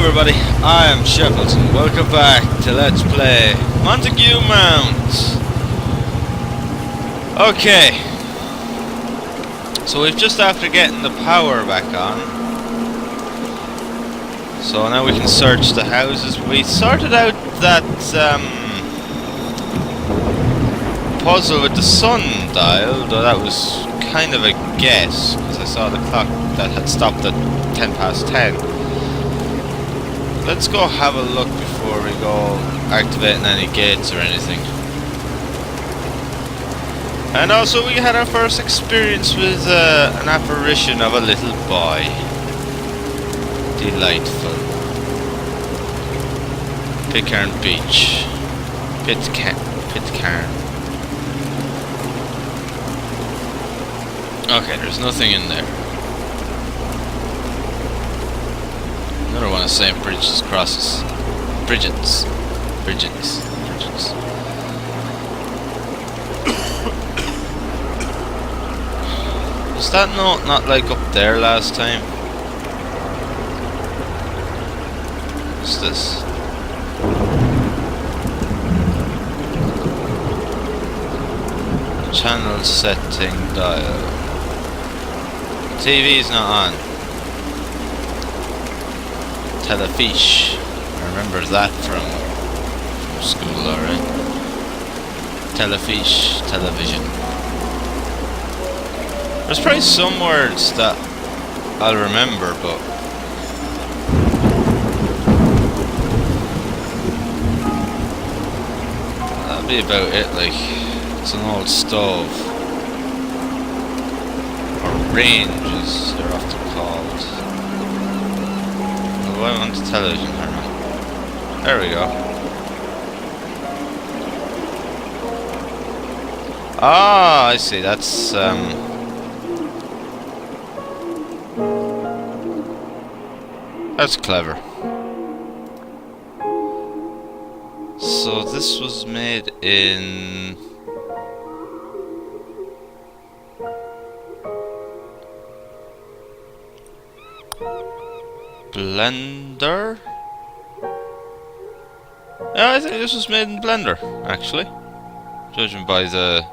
everybody, I am Shepples and welcome back to Let's Play Montague Mount. Okay, so we've just after getting the power back on, so now we can search the houses. We sorted out that puzzle with the sundial, though that was kind of a guess because I saw the clock that had stopped at 10 past 10. Let's go have a look before we go activating any gates or anything. And also we had our first experience with an apparition of a little boy. Delightful. Pitcairn Beach. Pitcairn. Okay, there's nothing in there. Another one of St. Bridget's crosses. Bridget's. Was that note not like up there last time? What's this? Channel setting dial. TV's not on. Telefiche. I remember that from school, alright. Telefiche, television. There's probably some words that I'll remember, but that'll be about it. Like, it's an old stove, or range as they're often called. I want the television, there we go. Ah, I see, that's clever. So this was made in Blender? Yeah, I think this was made in Blender, actually. Judging by the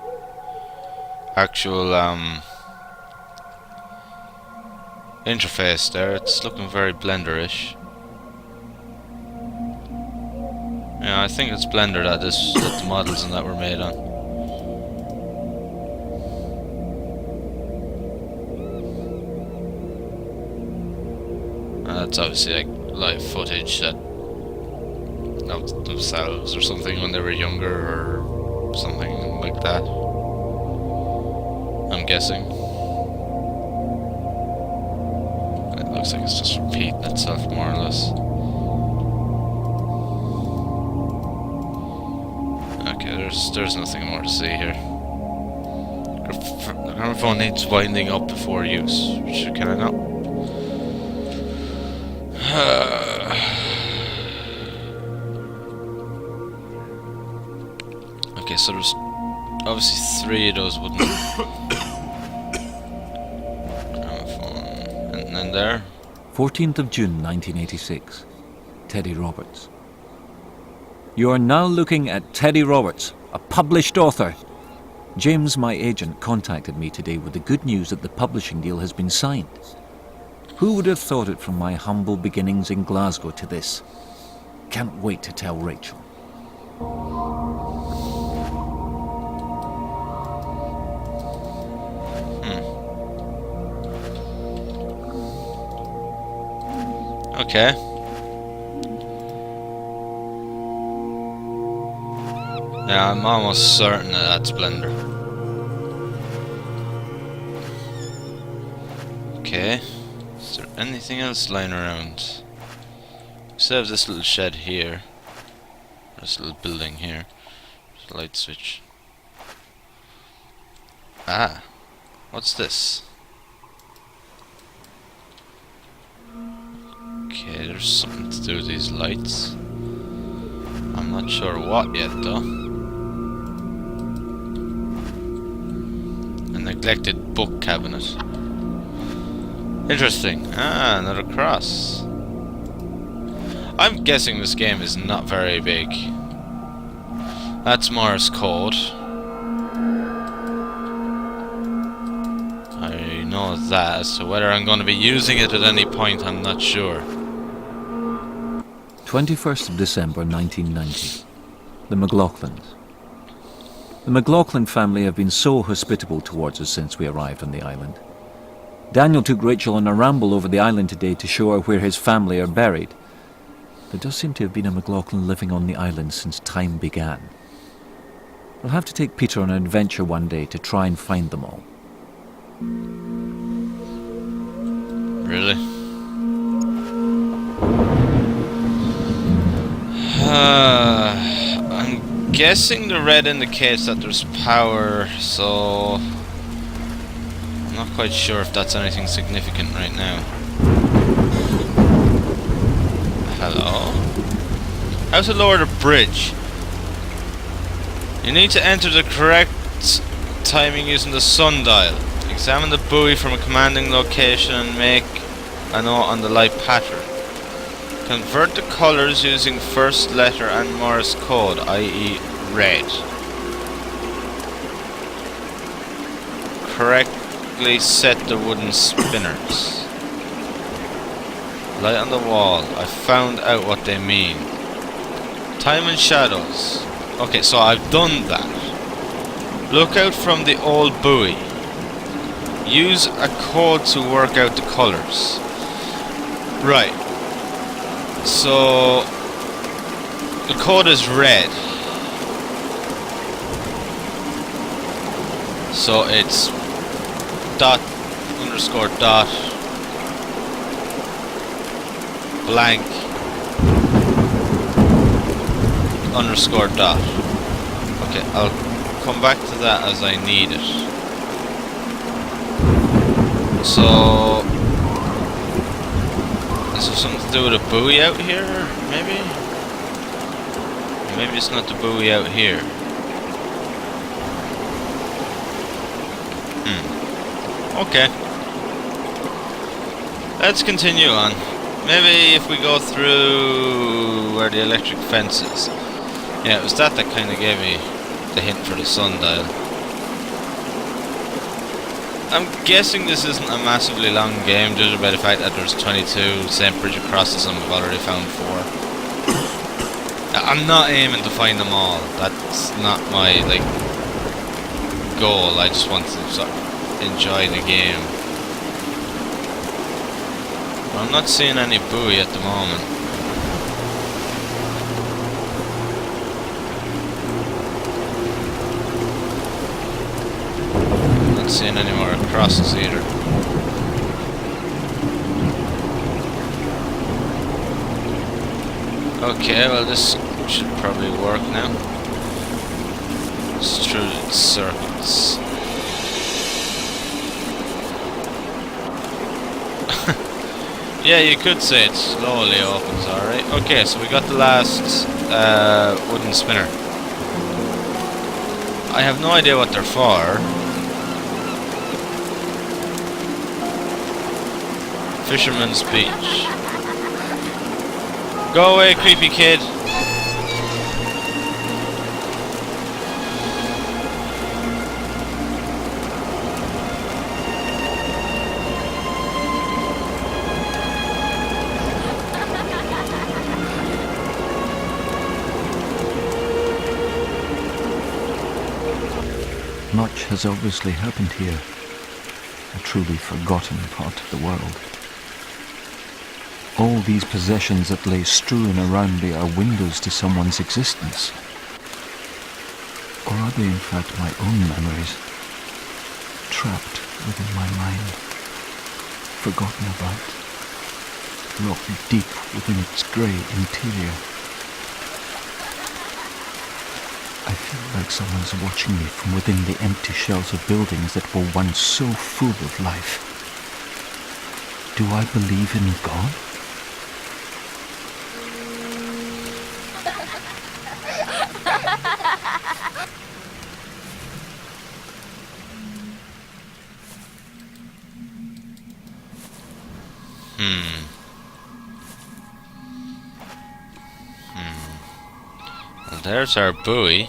actual interface there, it's looking very Blender-ish. Yeah, I think it's Blender that the models and that were made on. That's obviously like live footage that of themselves or something when they were younger or something like that. I'm guessing. It looks like it's just repeating itself more or less. Okay, there's nothing more to see here. The gramophone needs winding up before use. Can I not? Okay, so there's obviously 3 of those wooden gramophone. And then there. 14th of June 1986. Teddy Roberts. You are now looking at Teddy Roberts, a published author. James, my agent, contacted me today with the good news that the publishing deal has been signed. Who would have thought it from my humble beginnings in Glasgow to this? Can't wait to tell Rachel. Okay. Yeah, I'm almost certain that that's Blender. Okay. Is there anything else lying around? Instead of this little shed here, this little building here, there's a light switch. Ah, what's this? Okay, there's something to do with these lights. I'm not sure what yet though. A neglected book cabinet. Interesting. Ah, another cross. I'm guessing this game is not very big. That's Morse code. I know that. As to whether I'm going to be using it at any point, I'm not sure. 21st of December 1990. The McLaughlins. The McLaughlin family have been so hospitable towards us since we arrived on the island. Daniel took Rachel on a ramble over the island today to show her where his family are buried. There does seem to have been a McLaughlin living on the island since time began. We'll have to take Peter on an adventure one day to try and find them all. Really? I'm guessing the red indicates that there's power, so I'm not quite sure if that's anything significant right now. Hello? How to lower the bridge? You need to enter the correct timing using the sundial. Examine the buoy from a commanding location and make a note on the light pattern. Convert the colours using first letter and Morse code, i.e. red. Correctly set the wooden spinners. Light on the wall. I found out what they mean. Time and shadows. Okay, so I've done that. Look out from the old buoy. Use a code to work out the colours. Right. So the code is red. So it's dot underscore dot blank underscore dot. Okay, I'll come back to that as I need it. So is there something to do with a buoy out here? Maybe? Maybe it's not the buoy out here. Okay. Let's continue on. Maybe if we go through where the electric fence is. Yeah, it was that kind of gave me the hint for the sundial. I'm guessing this isn't a massively long game, judging by the fact that there's 22 same bridge acrosses and we've already found 4. I'm not aiming to find them all. That's not my goal. I just want to sort of enjoy the game. But I'm not seeing any buoy at the moment. Not seeing any more crosses either. Okay, well this should probably work now. It's through the circuits. Yeah, you could say it slowly opens, alright. Okay, so we got the last wooden spinner. I have no idea what they're for. Fisherman's Beach. Go away, creepy kid. Much has obviously happened here. A truly forgotten part of the world. All these possessions that lay strewn around me are windows to someone's existence. Or are they in fact my own memories, trapped within my mind, forgotten about, locked deep within its grey interior? I feel like someone's watching me from within the empty shells of buildings that were once so full of life. Do I believe in God? there's our buoy.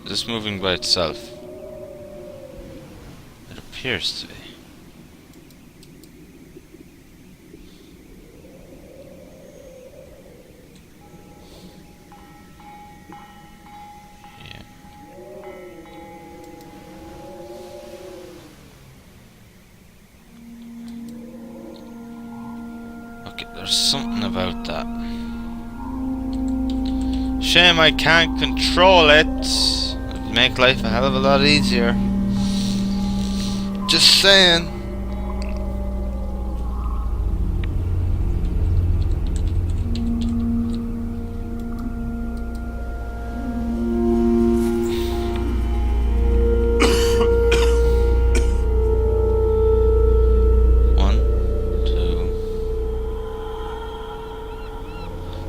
Is this moving by itself? It appears to be. Okay, there's something about that. Shame I can't control it. It'd make life a hell of a lot easier. Just saying.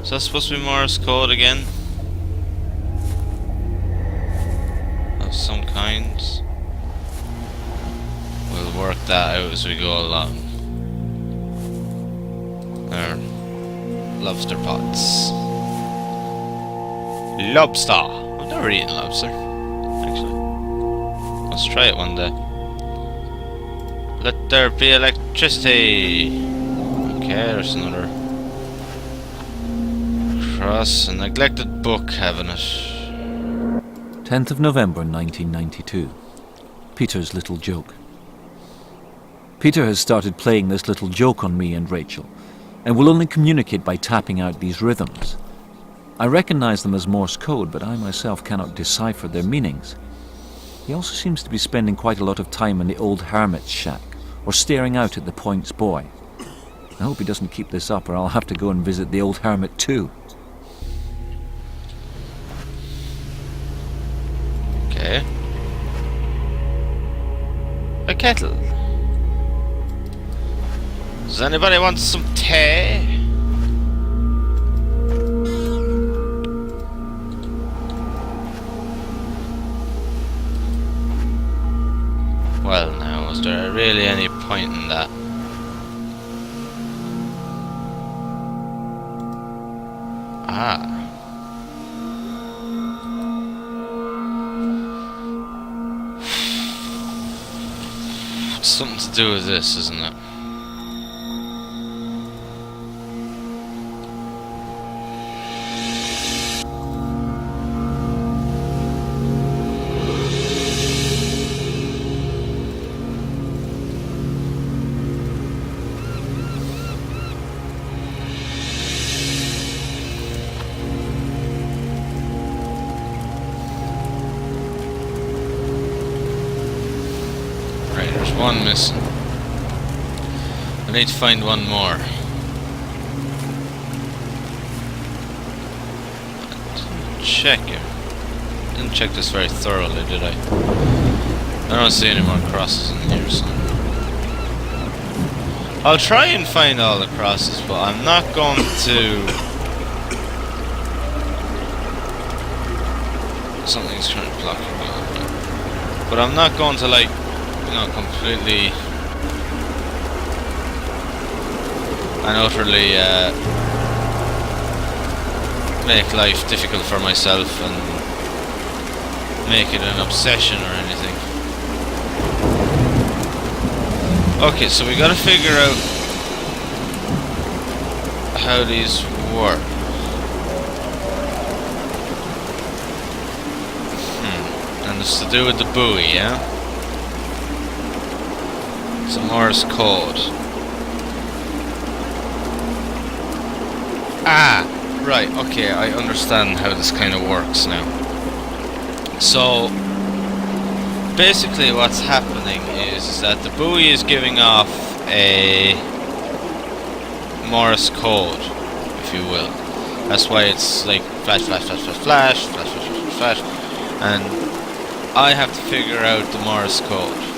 Is that supposed to be Morse code again? Of some kind? We'll work that out as we go along. There. Lobster pots. Lobster! I've never eaten lobster, actually. Let's try it one day. Let there be electricity! Okay, there's another cross, a neglected book having it. 10th of November 1992. Peter's little joke. Peter has started playing this little joke on me and Rachel, and will only communicate by tapping out these rhythms. I recognize them as Morse code, but I myself cannot decipher their meanings. He also seems to be spending quite a lot of time in the old hermit's shack, or staring out at the Points Boy. I hope he doesn't keep this up, or I'll have to go and visit the old hermit too. Okay. A kettle. Does anybody want some tea? Well now, was there really any point in that? Ah. It's something to do with this, isn't it? One missing. I need to find one more. Check it. Didn't check this very thoroughly, did I? I don't see any more crosses in here, so I'll try and find all the crosses, but I'm not going to. Something's trying to block me. But I'm not going to, like, completely and utterly make life difficult for myself and make it an obsession or anything. Okay, so we gotta figure out how these work. And it's to do with the buoy, yeah? It's a Morse code. Ah, right, okay, I understand how this kind of works now. So, basically what's happening is that the buoy is giving off a Morse code, if you will. That's why it's like flash, flash, flash, flash, flash, flash, flash, flash, flash, and I have to figure out the Morse code.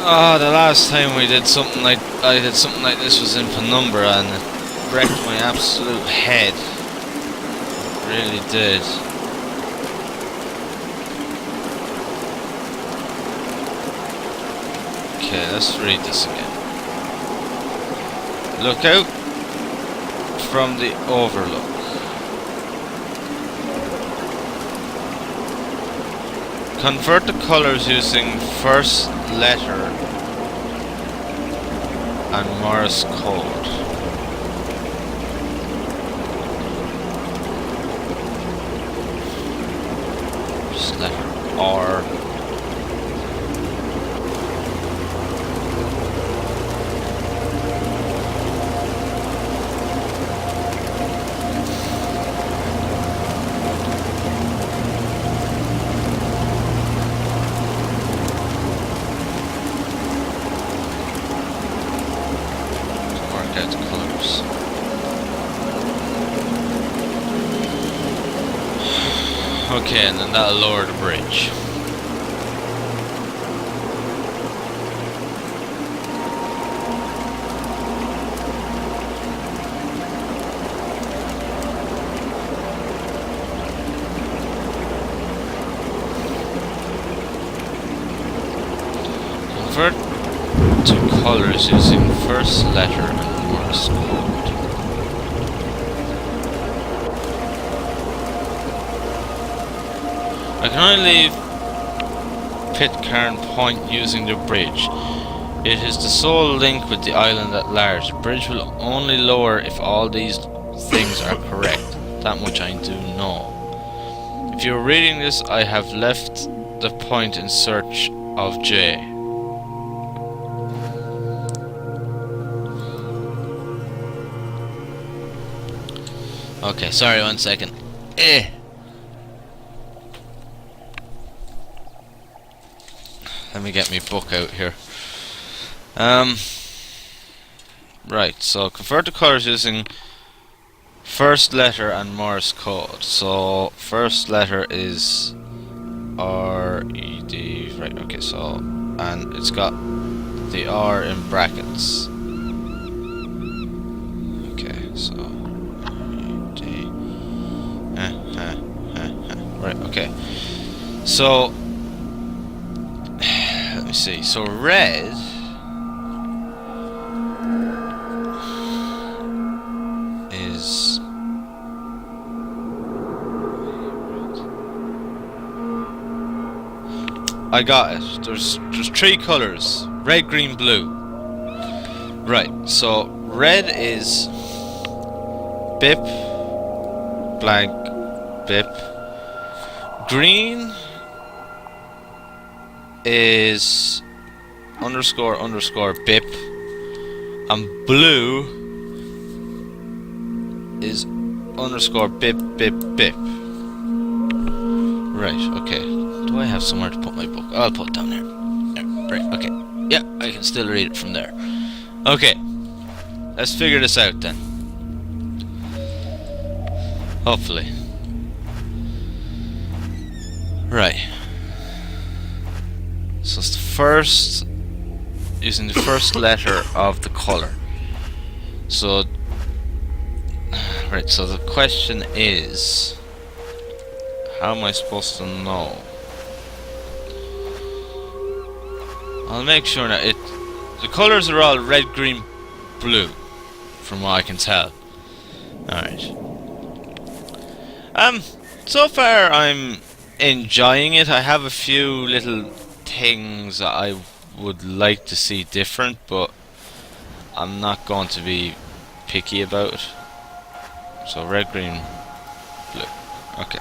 Oh, the last time I did something like this was in Penumbra, and it wrecked my absolute head. It really did. Okay, let's read this again. Look out from the overlook. Convert the colours using first letter and Morse code. First letter R. Okay, and then that'll lower the bridge. Convert to colors using first letter and Morse code. I can only leave Pitcairn Point using the bridge. It is the sole link with the island at large. The bridge will only lower if all these things are correct. That much I do know. If you're reading this, I have left the point in search of J. Okay, sorry, 1 second. Let me get my book out here. Right, so convert the colours using first letter and Morse code. So first letter is R-E-D, right, okay, so, and it's got the R in brackets. Okay, so R-E-D, right, okay. So let me see. So red is I got it. There's 3 colours. Red, green, blue. Right, so red is bip, blank, bip. Green is underscore underscore bip, and blue is underscore bip bip bip. Right, okay. Do I have somewhere to put my book? I'll put it down there. Right, okay. Yeah, I can still read it from there. Okay, let's figure this out then. Hopefully. Right. So it's the first, using the first letter of the colour. So, right, so the question is, how am I supposed to know? I'll make sure that the colours are all red, green, blue, from what I can tell. Alright. So far I'm enjoying it. I have a few little things that I would like to see different, but I'm not going to be picky about it. So red, green, blue. Okay.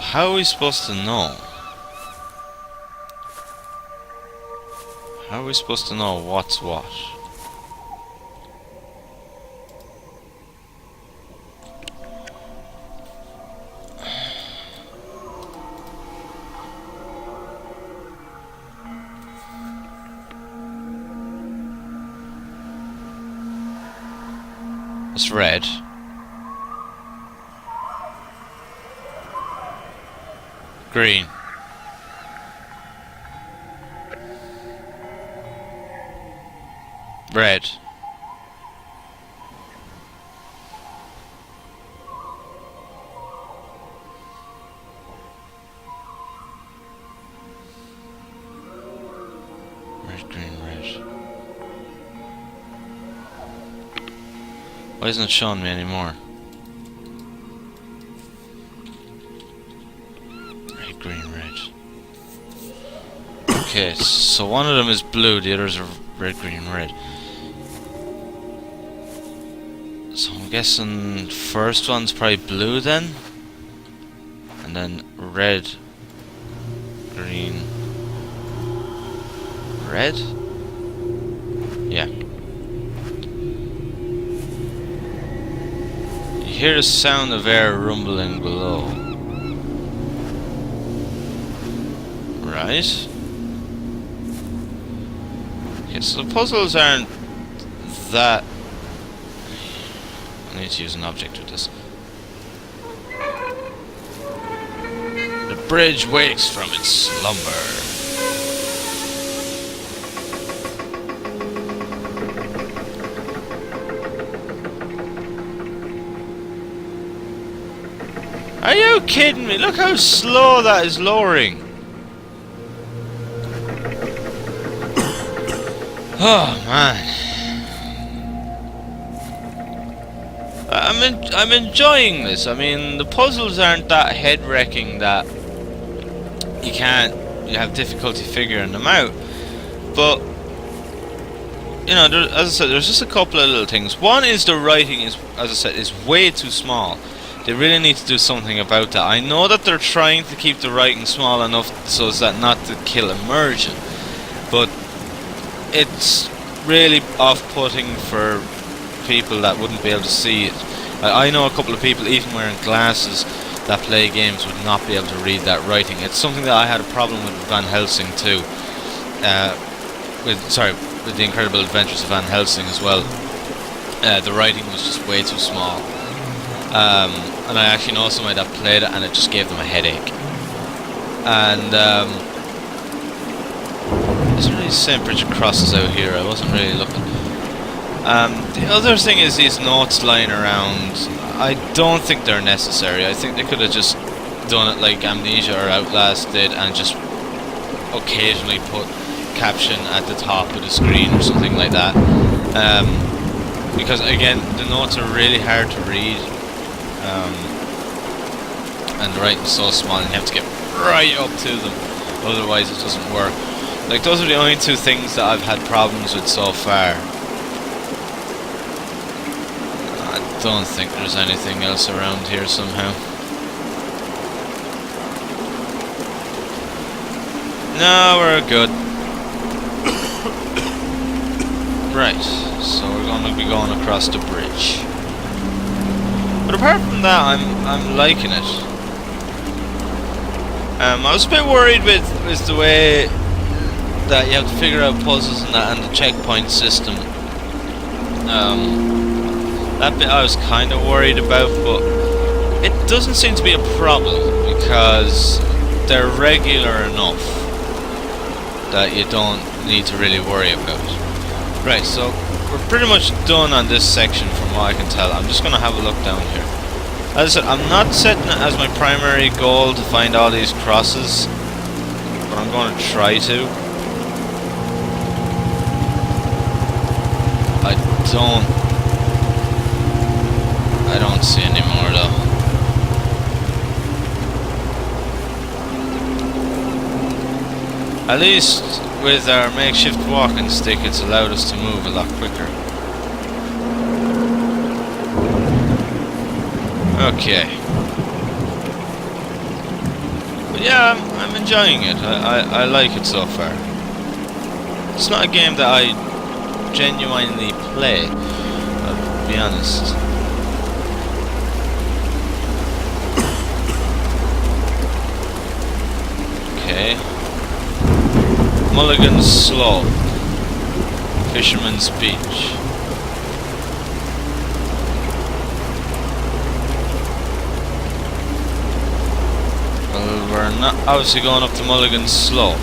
How are we supposed to know? How are we supposed to know what's what? It's red. Green. Red. Red, green, red. Why isn't it showing me anymore? Red, green, red. Okay, so one of them is blue, the others are red, green, red. So I'm guessing first one's probably blue then? And then red, green, red? Yeah. You hear the sound of air rumbling below. Right? Okay, so the puzzles aren't that... I need to use an object with this. The bridge wakes from its slumber. Are you kidding me? Look how slow that is lowering. Oh man. I'm enjoying this. I mean, the puzzles aren't that head-wrecking that you have difficulty figuring them out. But you know, as I said, there's just a couple of little things. One is the writing is, as I said, is way too small. They really need to do something about that. I know that they're trying to keep the writing small enough so as that not to kill immersion, but it's really off-putting for people that wouldn't be able to see it. I know a couple of people, even wearing glasses, that play games would not be able to read that writing. It's something that I had a problem with Van Helsing too. With the Incredible Adventures of Van Helsing as well. The writing was just way too small. And I actually know somebody that played it and it just gave them a headache. And there's really the same bridge of crosses out here. I wasn't really looking. The other thing is these notes lying around. I don't think they're necessary. I think they could have just done it like Amnesia or Outlast did and just occasionally put caption at the top of the screen or something like that. Because again, the notes are really hard to read. And the writing's so small and you have to get right up to them, otherwise it doesn't work. Like, those are the only two things that I've had problems with so far. I don't think there's anything else around here somehow. No, we're good. Right, so we're going to be going across the bridge. But apart from that, I'm liking it. I was a bit worried with the way that you have to figure out puzzles and that, and the checkpoint system. That bit I was kind of worried about, but it doesn't seem to be a problem because they're regular enough that you don't need to really worry about. Right, so we're pretty much done on this section from what I can tell. I'm just going to have a look down here. As I said, I'm not setting it as my primary goal to find all these crosses, but I'm going to try to. I don't see any more though. At least with our makeshift walking stick, it's allowed us to move a lot quicker. Okay. But yeah, I'm enjoying it. I like it so far. It's not a game that I genuinely play, I'll be honest. Okay. Mulligan's Slope, Fisherman's Beach. Well, we're not obviously going up to Mulligan's Slope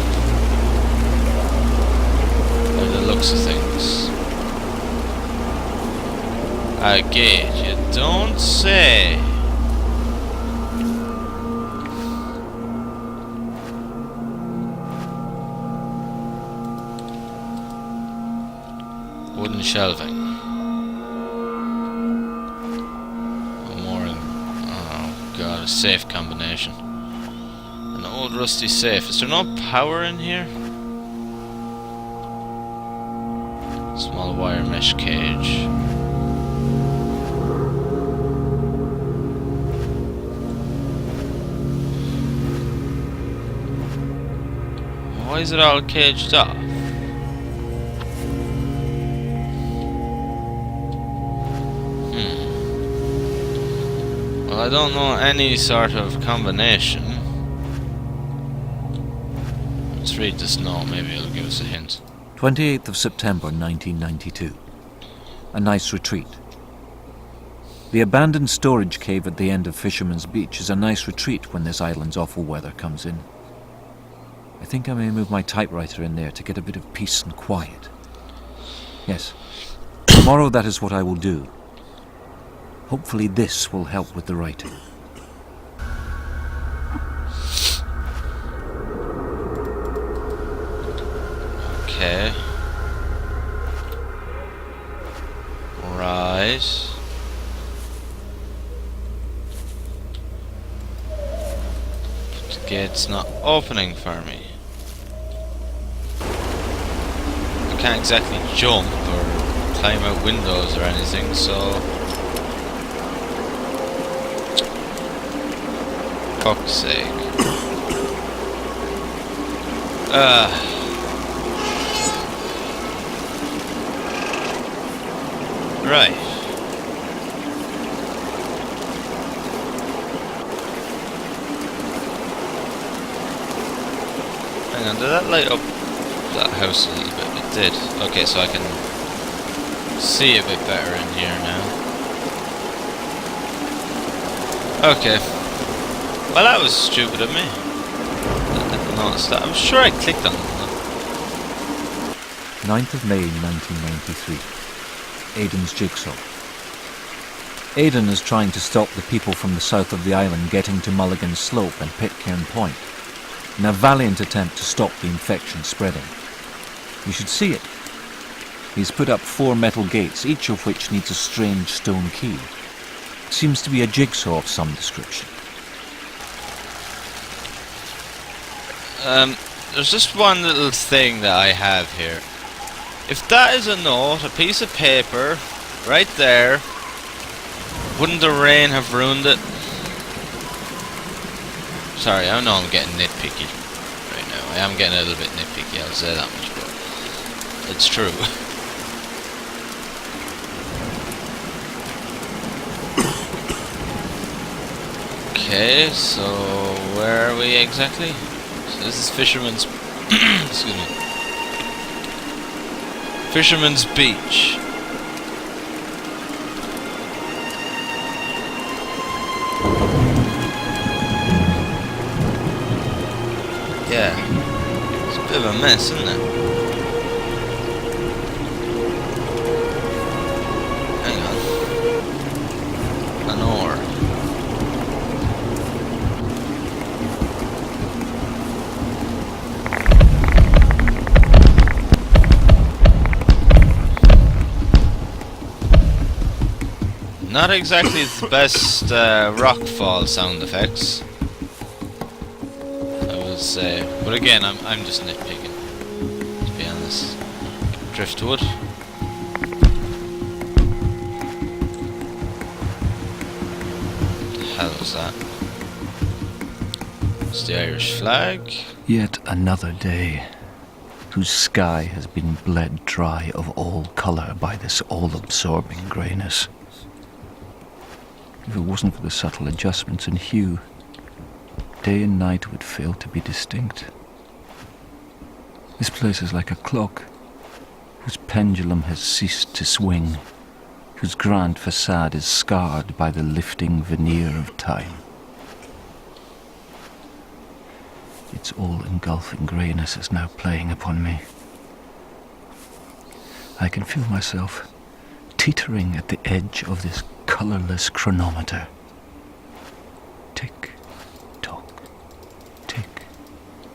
by the looks of things. A gate, you don't say. Wooden shelving. a safe combination. An old rusty safe. Is there no power in here? Small wire mesh cage. Why is it all caged off? Well, I don't know any sort of combination. Let's read this note, maybe it'll give us a hint. 28th of September 1992. A nice retreat. The abandoned storage cave at the end of Fisherman's Beach is a nice retreat when this island's awful weather comes in. I think I may move my typewriter in there to get a bit of peace and quiet. Yes, tomorrow that is what I will do. Hopefully this will help with the writing. Okay. Right. But the gate's not opening for me. I can't exactly jump or climb out windows or anything, so... fuck's sake. Right. Hang on, did that light up that house a little bit? It did. Okay, so I can see a bit better in here now. Okay. Well, that was stupid of me. I didn't notice that. I'm sure I clicked on it. 9th of May 1993. Aiden's jigsaw. Aiden is trying to stop the people from the south of the island getting to Mulligan's Slope and Pitcairn Point in a valiant attempt to stop the infection spreading. You should see it. He's put up 4 metal gates, each of which needs a strange stone key. It seems to be a jigsaw of some description. There's just one little thing that I have here. If that is a note, a piece of paper, right there, wouldn't the rain have ruined it? Sorry, I know I'm getting nitpicky right now. I am getting a little bit nitpicky, I'll say that much, but it's true. Okay, so where are we exactly? So this is Fisherman's... excuse me. Fisherman's Beach. Yeah. It's a bit of a mess, isn't it? Hang on. An oar. Not exactly the best rockfall sound effects, I would say. But again, I'm just nitpicking, to be honest. Driftwood. What the hell was that? It's the Irish flag. Yet another day, whose sky has been bled dry of all colour by this all-absorbing greyness. If it wasn't for the subtle adjustments in hue, day and night would fail to be distinct. This place is like a clock, whose pendulum has ceased to swing, whose grand facade is scarred by the lifting veneer of time. Its all-engulfing greyness is now playing upon me. I can feel myself teetering at the edge of this colourless chronometer. Tick, tock, tick,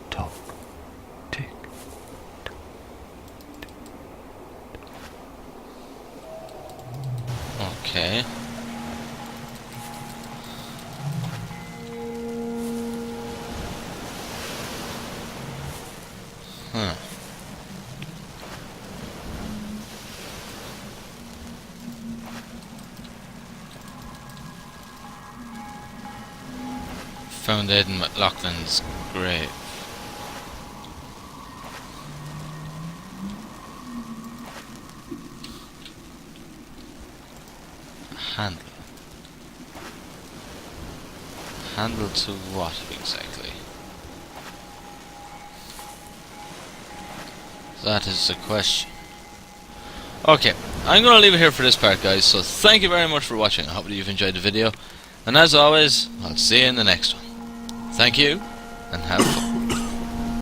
tock, tick, tock. Okay. Huh. Found Aidan McLaughlin's grave. Handle. Handle to what exactly? That is the question. Okay, I'm going to leave it here for this part, guys, so thank you very much for watching. I hope that you've enjoyed the video, and as always, I'll see you in the next one. Thank you, and have fun.